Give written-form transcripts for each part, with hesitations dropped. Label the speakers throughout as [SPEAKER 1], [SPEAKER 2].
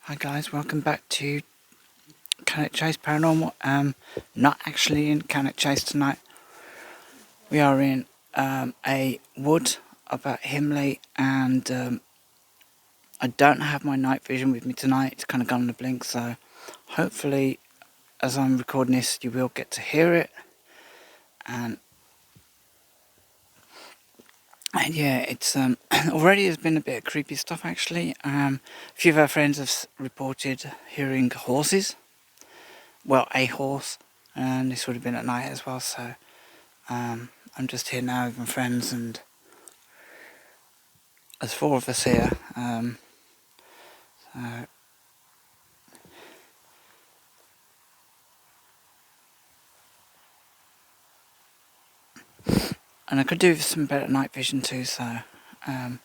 [SPEAKER 1] Hi guys, welcome back to Cannock Chase Paranormal. Not actually in Cannock Chase tonight. We are in a wood up at Himley, and I don't have my night vision with me tonight. It's kind of gone on the blink, so hopefully as I'm recording this you will get to hear it. And yeah, it's already has been a bit of creepy stuff actually. A few of our friends have reported hearing horses. Well, a horse, and this would have been at night as well, so I'm just here now with my friends, and there's four of us here. So and I could do with some better night vision too, so yeah,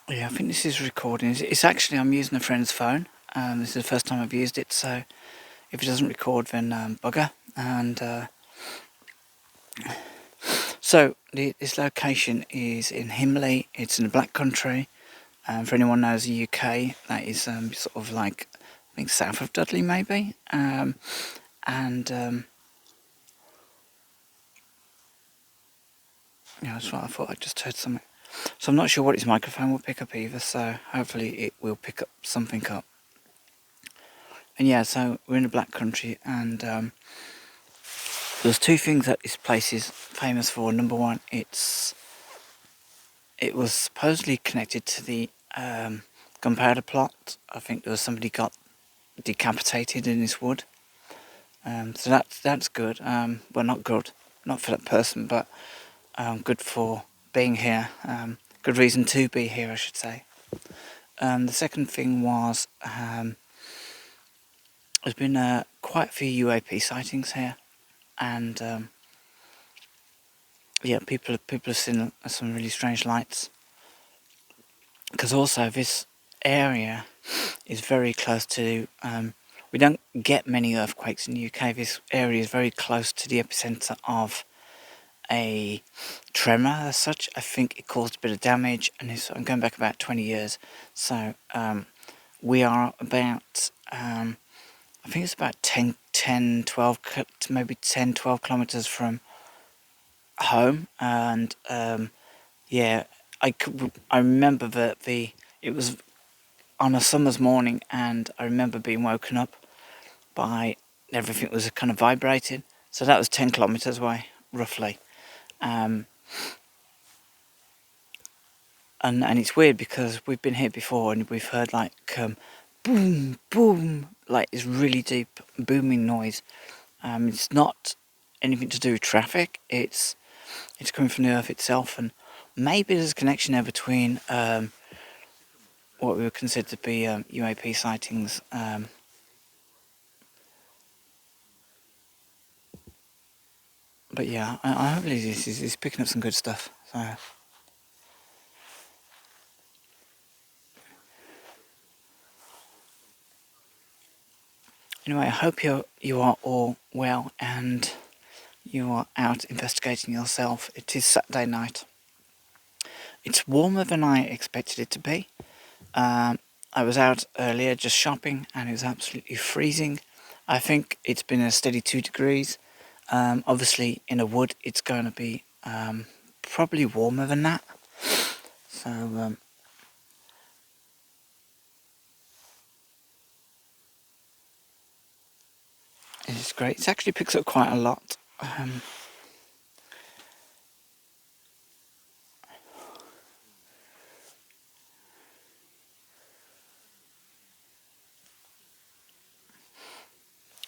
[SPEAKER 1] I think this is recording. It's actually, I'm using a friend's phone. This is the first time I've used it, so if it doesn't record then bugger. And so this location is in Himley. It's in the Black Country. For anyone who knows the UK, that is sort of like, I think, south of Dudley maybe. Yeah, that's what I thought. I just heard something. So I'm not sure what his microphone will pick up either, so hopefully it will pick up something up. And yeah, so we're in the Black Country, and there's two things that this place is famous for. Number one, it was supposedly connected to the gunpowder plot. I think there was somebody got decapitated in this wood. So that's good. Well, not good, not for that person, but good for being here. Good reason to be here, I should say. The second thing was there's been quite a few UAP sightings here, and yeah, people have seen some really strange lights. Because also this area is very close to. We don't get many earthquakes in the UK. This area is very close to the epicentre of a tremor as such. I think it caused a bit of damage, and I'm going back about 20 years. So we are about, I think it's about 10, 12, maybe 10, 12 kilometres from home. And yeah, I remember that it was on a summer's morning, and I remember being woken up by everything was kind of vibrating. So that was 10 kilometres away, roughly. And it's weird because we've been here before and we've heard like boom, boom, like this really deep booming noise. It's not anything to do with traffic. It's coming from the earth itself, and maybe there's a connection there between what we would consider to be UAP sightings. But yeah, I hopefully this is picking up some good stuff. So. Anyway, I hope you are all well and you are out investigating yourself. It is Saturday night. It's warmer than I expected it to be. I was out earlier just shopping and it was absolutely freezing. I think it's been a steady 2 degrees. Obviously in a wood it's going to be probably warmer than that. So it's great. It actually picks up quite a lot.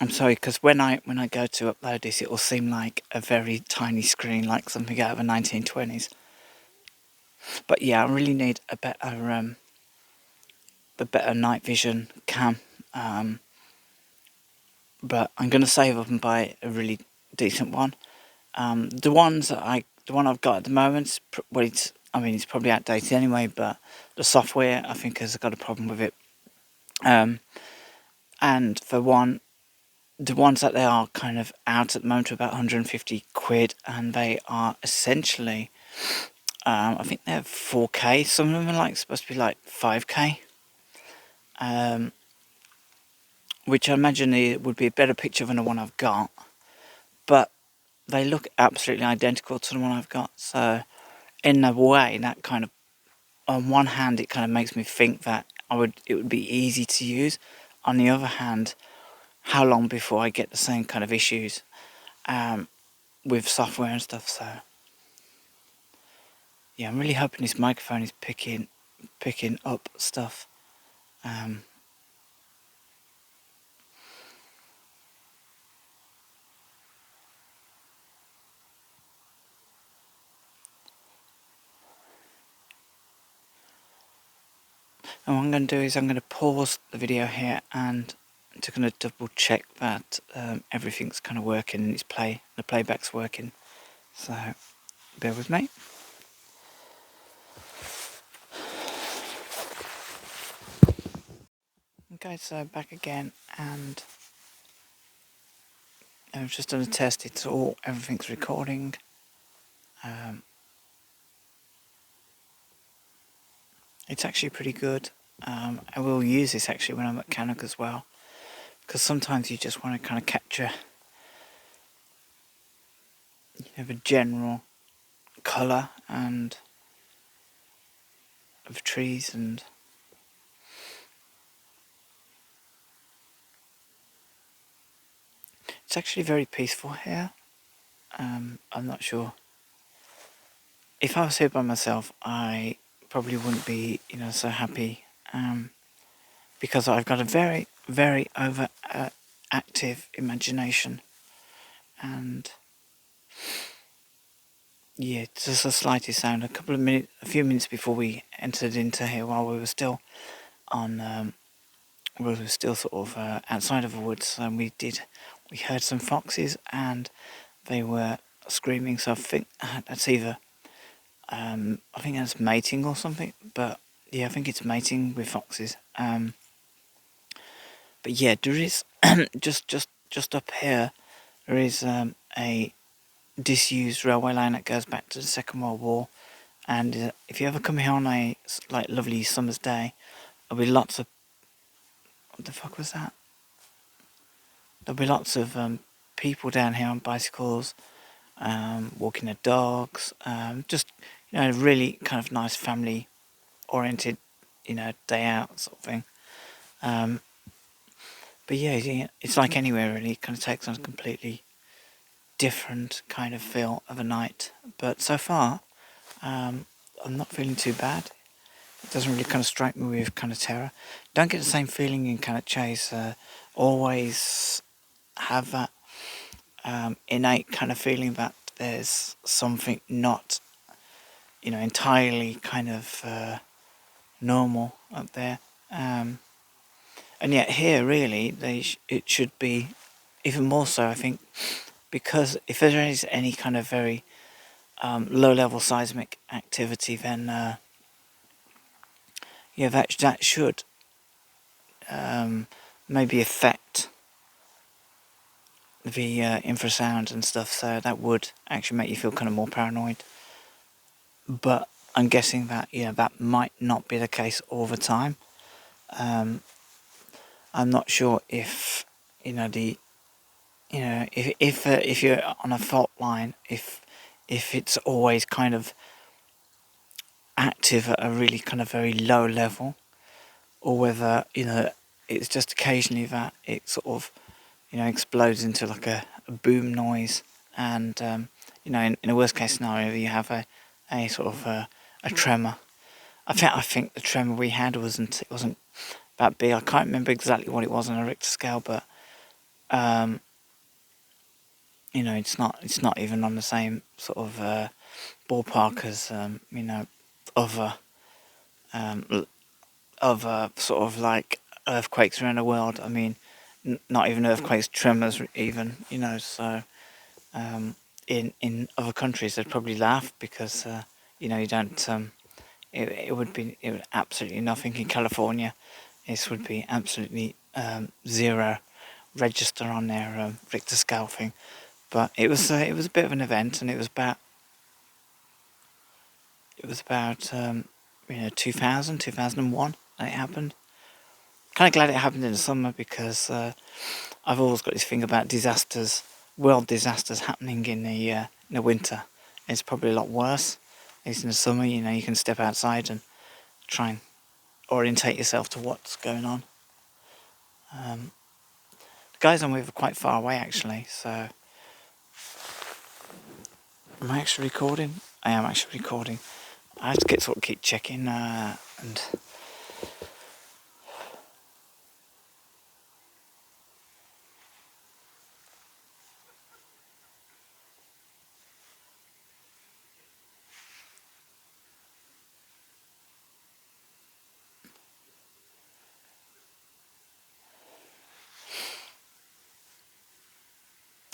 [SPEAKER 1] I'm sorry, because when I go to upload this, it will seem like a very tiny screen, like something out of the 1920s. But yeah, I really need a better night vision cam. But I'm going to save up and buy a really decent one. The one I've got at the moment, it's probably outdated anyway, but the software I think has got a problem with it. And the ones that they are kind of out at the moment are about 150 quid, and they are essentially, I think they're 4K. Some of them are supposed to be like 5K. which I imagine it would be a better picture than the one I've got, but they look absolutely identical to the one I've got. So in a way, that kind of, on one hand, it kind of makes me think that it would be easy to use. On the other hand, how long before I get the same kind of issues with software and stuff? So yeah, I'm really hoping this microphone is picking up stuff. And what I'm going to do is I'm going to pause the video here and just going to double check that everything's kind of working and the playback's working. So bear with me. Okay, so back again, and I've just done a test. Everything's recording. It's actually pretty good. I will use this actually when I'm at Cannock as well, because sometimes you just want to kind of capture the general colour and of trees, and it's actually very peaceful here. I'm not sure. If I was here by myself, I probably wouldn't be, so happy, because I've got a very, very active imagination, and yeah, just the slightest sound. A few minutes before we entered into here, while we were still sort of outside of the woods, and we heard some foxes, and they were screaming. So I think that's either, I think that's mating or something. But yeah, I think it's mating with foxes. But yeah, there is just up here. There is a disused railway line that goes back to the Second World War, and if you ever come here on a lovely summer's day, there'll be lots of, what the fuck was that? There'll be lots of people down here on bicycles, walking their dogs, just really kind of nice family oriented, day out sort of thing. But yeah, it's like anywhere really. It kind of takes on a completely different kind of feel of a night. But so far, I'm not feeling too bad. It doesn't really kind of strike me with kind of terror. Don't get the same feeling in Cannock Chase. Always have that innate kind of feeling that there's something not, entirely kind of normal up there. And yet here, really, it should be even more so, I think, because if there is any kind of very low-level seismic activity, then that should maybe affect the infrasound and stuff. So that would actually make you feel kind of more paranoid. But I'm guessing that that might not be the case all the time. I'm not sure if if you're on a fault line, if it's always kind of active at a really kind of very low level, or whether it's just occasionally that it sort of explodes into like a boom noise, and in a worst case scenario you have a sort of a tremor. I think the tremor we had wasn't that big. I can't remember exactly what it was on a Richter scale, but it's not even on the same sort of ballpark as other sort of like earthquakes around the world. I mean, not even earthquakes, tremors even. So in other countries they'd probably laugh because you don't. It would absolutely nothing in California. This would be absolutely zero register on their Richter scale thing. But it was a bit of an event, and it was about 2001 that it happened. Kind of glad it happened in the summer because I've always got this thing about disasters, world disasters happening in the winter. It's probably a lot worse. At least in the summer, you know, you can step outside and try and orientate yourself to what's going on. The guys I'm with are quite far away actually, so... Am I actually recording? I am actually recording. I have to keep checking and...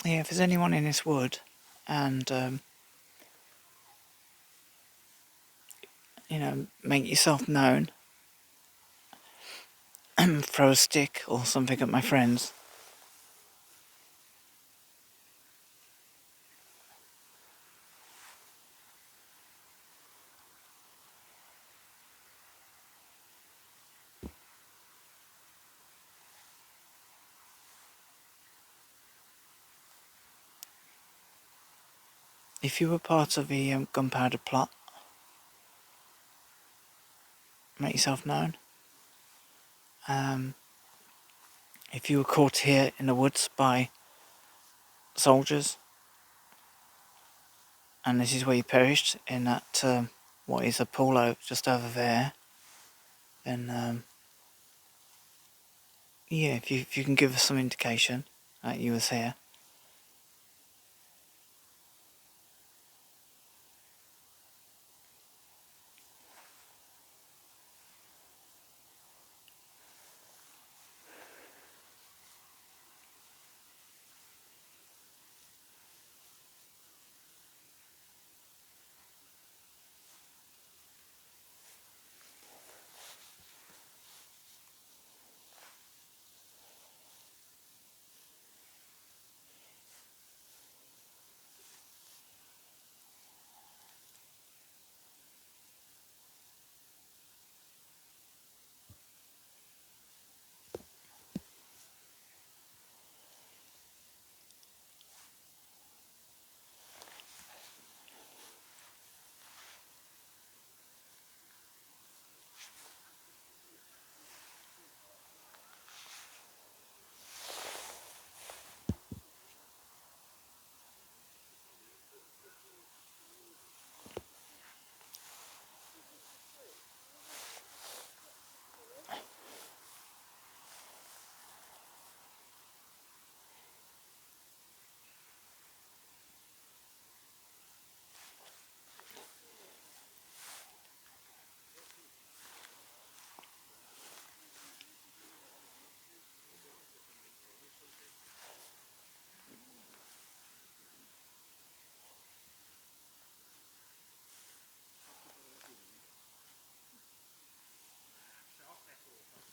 [SPEAKER 1] Yeah, if there's anyone in this wood and you know, make yourself known, throw a stick or something at my friends. If you were part of the gunpowder plot, make yourself known. If you were caught here in the woods by soldiers, and this is where you perished, in that, what is a pool just over there, then, yeah, if you can give us some indication that you was here.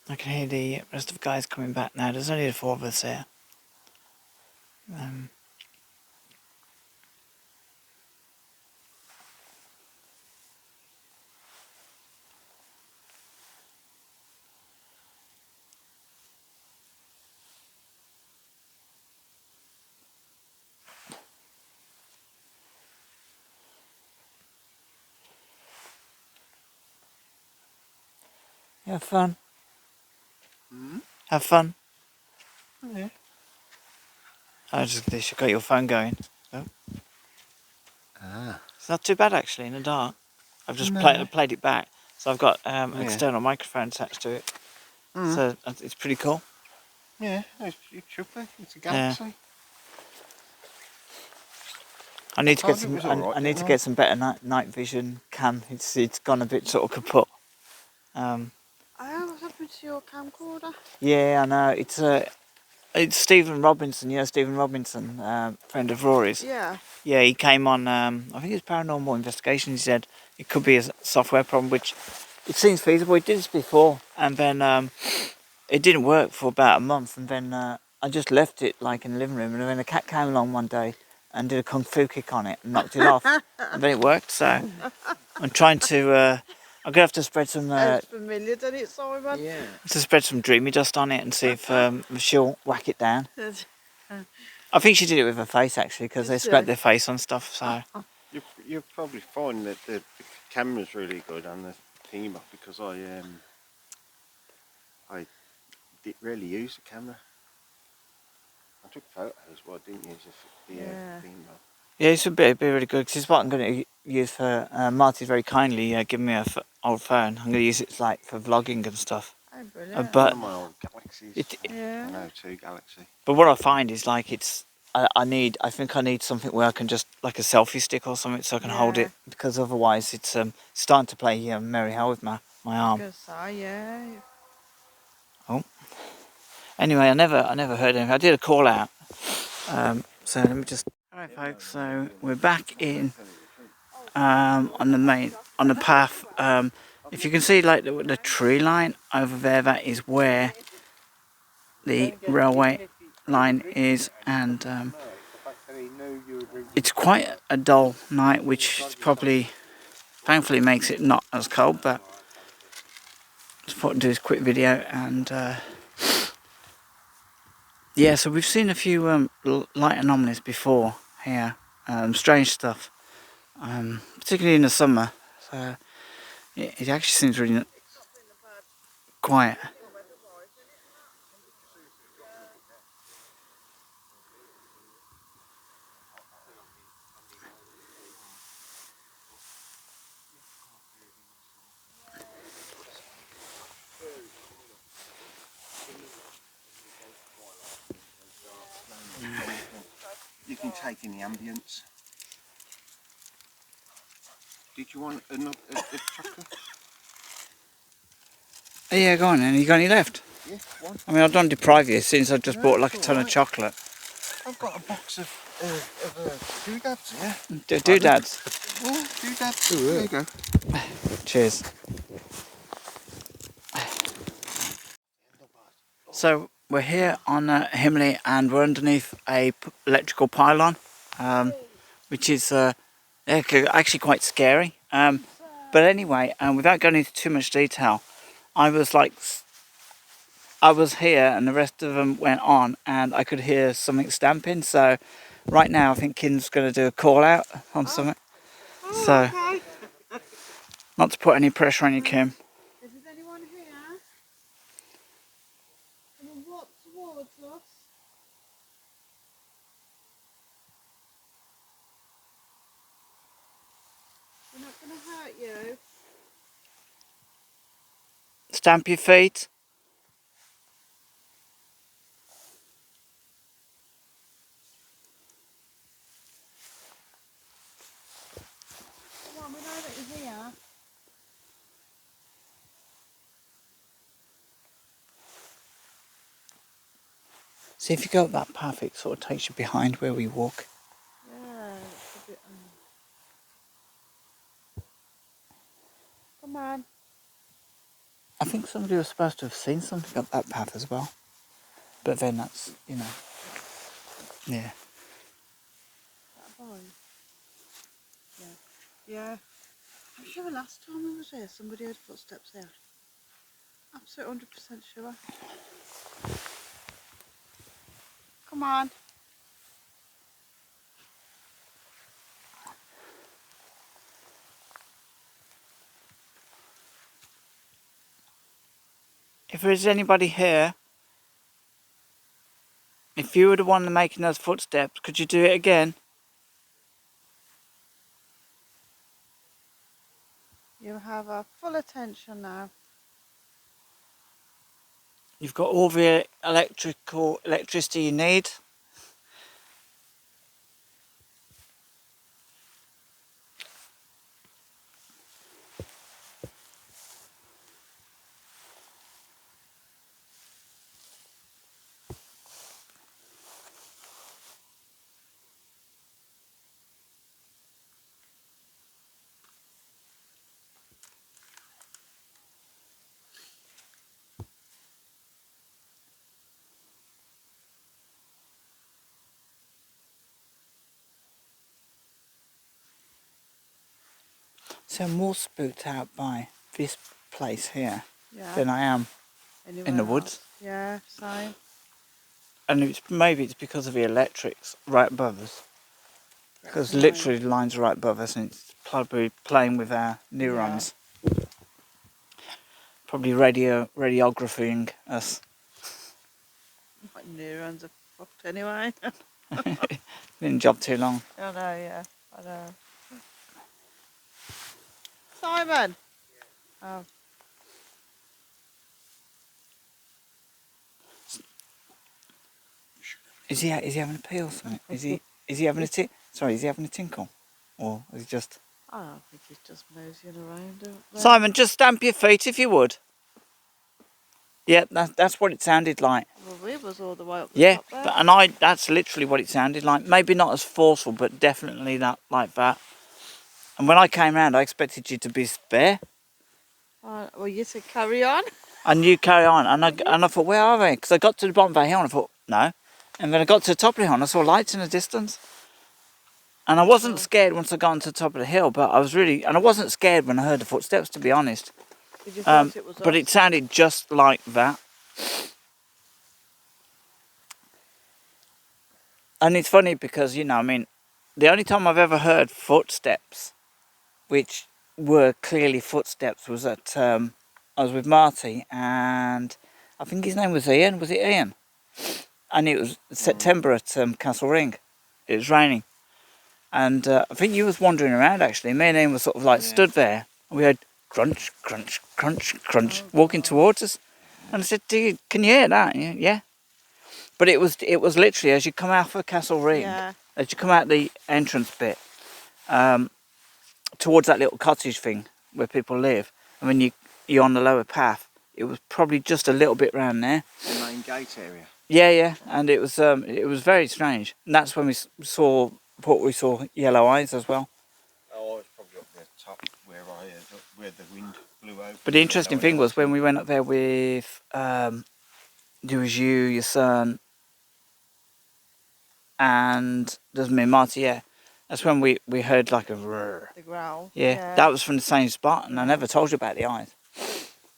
[SPEAKER 1] I can hear the rest of the guys coming back now. There's only the four of us here. You have fun? Have fun?
[SPEAKER 2] Yeah.
[SPEAKER 1] I just got your phone going. Oh.
[SPEAKER 2] Ah.
[SPEAKER 1] It's not too bad actually in the dark. I've just
[SPEAKER 2] No.
[SPEAKER 1] played it back, so I've got an external microphone attached to it. So it's pretty cool.
[SPEAKER 2] Yeah, it should be. It's a galaxy.
[SPEAKER 1] Yeah. I need to get some. I need to get some better night vision cam. It's gone a bit sort of kaput.
[SPEAKER 3] What's happened to your camcorder?
[SPEAKER 1] Yeah, I know. It's Stephen Robinson. You know Stephen Robinson, friend of Rory's.
[SPEAKER 3] Yeah.
[SPEAKER 1] Yeah, he came on. I think it was Paranormal Investigation. He said it could be a software problem, which it seems feasible. He did this before, and then it didn't work for about a month, and then I just left it like in the living room, and then a cat came along one day and did a kung fu kick on it and knocked it off, and then it worked. So I'm trying to I'm gonna have to spread some.
[SPEAKER 3] Sounds familiar, doesn't it, Simon?
[SPEAKER 2] Yeah.
[SPEAKER 1] To spread some dreamy dust on it and see if she'll whack it down. I think she did it with her face actually because
[SPEAKER 3] Did
[SPEAKER 1] they
[SPEAKER 3] she?
[SPEAKER 1] scraped their face on stuff. So
[SPEAKER 2] You'll probably find that the camera's really good on the thingy because I did really use the camera. I took photos, but I didn't use the thingy.
[SPEAKER 1] yeah, this would be really good because it's what I'm going to use for. Marty's very kindly given me a old phone. I'm going to use it like for vlogging and stuff.
[SPEAKER 3] Oh, brilliant.
[SPEAKER 1] But
[SPEAKER 2] One of my old Galaxies.
[SPEAKER 3] Yeah.
[SPEAKER 2] An O2 Galaxy.
[SPEAKER 1] But what I find is like I think I need something where I can just like a selfie stick or something so I can hold it because otherwise it's starting to play Merry Hell with my arm.
[SPEAKER 3] Yeah.
[SPEAKER 1] Oh. Anyway, I never heard anything. I did a call out. So let me just. Alright, folks. So we're back in on the path. If you can see like the tree line over there, that is where the railway line is, and it's quite a dull night, which probably thankfully makes it not as cold. But just thought I'd do this quick video and. Yeah, so we've seen a few light anomalies before here, strange stuff, particularly in the summer. So it actually seems really quiet.
[SPEAKER 2] You can take in the ambience. Did you want a chocolate?
[SPEAKER 1] Oh, yeah, go on then. You got any left?
[SPEAKER 2] Yeah, one.
[SPEAKER 1] I mean, I don't deprive you since I've just bought like a ton of chocolate.
[SPEAKER 2] I've got a box of doodads, yeah.
[SPEAKER 1] Doodads.
[SPEAKER 2] Yeah, doodads. There you go.
[SPEAKER 1] Cheers. So we're here on Himley and we're underneath a electrical pylon, which is actually quite scary. But anyway, without going into too much detail, I was here and the rest of them went on and I could hear something stamping. So right now I think Kim's going to do a call out on something. So not to put any pressure on you, Kim.
[SPEAKER 3] Is there anyone here? Can you walk towards us? We're not going to hurt you.
[SPEAKER 1] Stamp your feet.
[SPEAKER 3] Come on, we know that you're here.
[SPEAKER 1] See if you go up that path, it sort of takes you behind where we walk.
[SPEAKER 3] Yeah, it's a bit. Come on.
[SPEAKER 1] I think somebody was supposed to have seen something up that path as well. But then that's, you know, yeah.
[SPEAKER 3] That boy. Yeah. Yeah. I'm sure last time I was here, somebody heard footsteps here. Absolutely 100% sure. Come on.
[SPEAKER 1] If there's anybody here, if you were the one making those footsteps, could you do it again?
[SPEAKER 3] You have our full attention now.
[SPEAKER 1] You've got all the electricity you need. So I'm more spooked out by this place here
[SPEAKER 3] Yeah.
[SPEAKER 1] than I am
[SPEAKER 3] Anywhere
[SPEAKER 1] in the
[SPEAKER 3] else.
[SPEAKER 1] woods.
[SPEAKER 3] Yeah, same.
[SPEAKER 1] And maybe it's because of the electrics right above us. Because
[SPEAKER 3] Right.
[SPEAKER 1] literally the lines are right above us and it's probably playing with our neurons. Probably radiographing us.
[SPEAKER 3] My neurons are fucked anyway.
[SPEAKER 1] Been in the job too long.
[SPEAKER 3] I know, yeah. I know. Simon! Oh.
[SPEAKER 1] Is he having a pee or something? Is he having a Sorry, is he having a tinkle? Or is he just...
[SPEAKER 3] I don't think he's just moseying around, don't they?
[SPEAKER 1] Simon, just stamp your feet if you would. Yeah, that's what it sounded like.
[SPEAKER 3] Well, we was all the way up the
[SPEAKER 1] Yeah,
[SPEAKER 3] top there.
[SPEAKER 1] and that's literally what it sounded like. Maybe not as forceful, but definitely that like that. And when I came round, I expected you to be spare.
[SPEAKER 3] Well, you said carry on.
[SPEAKER 1] And you carry on. And I thought, where are they? Because I got to the bottom of the hill and I thought, no. And then I got to the top of the hill and I saw lights in the distance. And I wasn't scared once I got onto the top of the hill, but I was really... And I wasn't scared when I heard the footsteps, to be honest.
[SPEAKER 3] Did you thought it was
[SPEAKER 1] But
[SPEAKER 3] us?
[SPEAKER 1] it sounded just like that. And it's funny because, you know, I mean, the only time I've ever heard footsteps, which were clearly footsteps, was at... I was with Marty and I think his name was Ian. Was it Ian? And it was September at Castle Ring. It was raining. And I think you was wandering around actually. Me and Ian were sort of like stood there. And we heard crunch, crunch, crunch, crunch, walking towards us. And I said, can you hear that? Yeah. But it was literally as you come out of Castle Ring, as you come out the entrance bit, towards that little cottage thing where people live. And when you're on the lower path, it was probably just a little bit round there.
[SPEAKER 2] The main gate area.
[SPEAKER 1] Yeah, and it was very strange. And that's when we saw yellow eyes as well.
[SPEAKER 2] Oh, I was probably up the top where where the wind blew over.
[SPEAKER 1] But the interesting thing was when we went up there with there was you, your son, and there's me and Marty. Yeah, that's when we heard like a roar.
[SPEAKER 3] The growl.
[SPEAKER 1] Yeah, that was from the same spot, and I never told you about the eyes.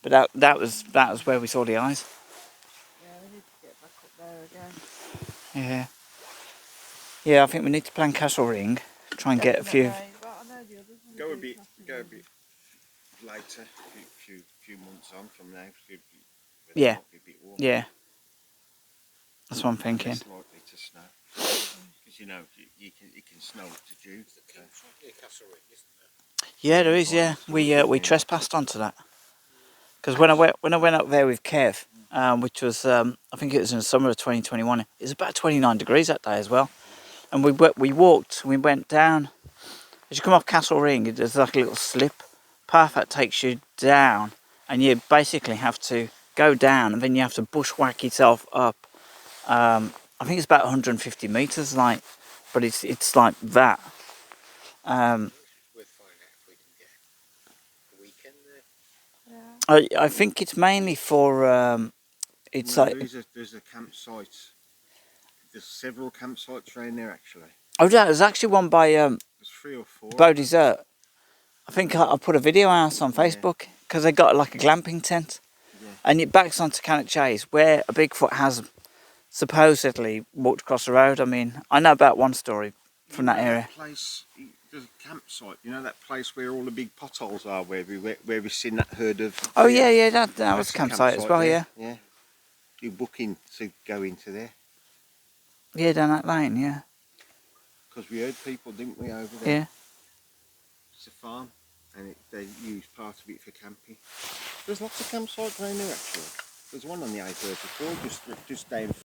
[SPEAKER 1] But that was where we saw the eyes.
[SPEAKER 3] Yeah, we need to get back up there again.
[SPEAKER 1] Yeah. Yeah, I think we need to plan Castle Ring. Try and get a few.
[SPEAKER 3] But I know the others want
[SPEAKER 2] Go a
[SPEAKER 3] to
[SPEAKER 2] bit
[SPEAKER 3] do
[SPEAKER 2] later, few months on from now.
[SPEAKER 1] Yeah.
[SPEAKER 2] Might be a bit warm.
[SPEAKER 1] Yeah. That's what I'm thinking.
[SPEAKER 2] Less likely to snow. Because you know it can snow up to June.
[SPEAKER 1] Yeah, there is. Yeah, we trespassed onto that because when I went up there with Kev, which was I think it was in the summer of 2021. It was about 29 degrees that day as well, and we walked. We went down. As you come off Castle Ring, there's like a little slip path that takes you down, and you basically have to go down, and then you have to bushwhack yourself up. I think it's about 150 meters, like, but it's like that. I think it's mainly for it's
[SPEAKER 2] well,
[SPEAKER 1] like
[SPEAKER 2] there's a campsite. There's several campsites around there actually.
[SPEAKER 1] oh yeah, there's actually one by
[SPEAKER 2] There's 3 or 4.
[SPEAKER 1] Bow Desert. I think I put a video out on Facebook because they got like a glamping tent, and it backs onto Cannock Chase where a Bigfoot has supposedly walked across the road. I mean, I know about one story from that area.
[SPEAKER 2] That place, there's a campsite. You know that place where all the big potholes are, where we've seen that herd of.
[SPEAKER 1] Oh yeah, that was a campsite as well.
[SPEAKER 2] There.
[SPEAKER 1] Yeah.
[SPEAKER 2] Yeah. You book in to go into there.
[SPEAKER 1] Yeah, down that lane. Yeah.
[SPEAKER 2] Because we heard people, didn't we, over there?
[SPEAKER 1] Yeah.
[SPEAKER 2] It's a farm, and they use part of it for camping. There's lots of campsites around there actually. There's one on the A34 just down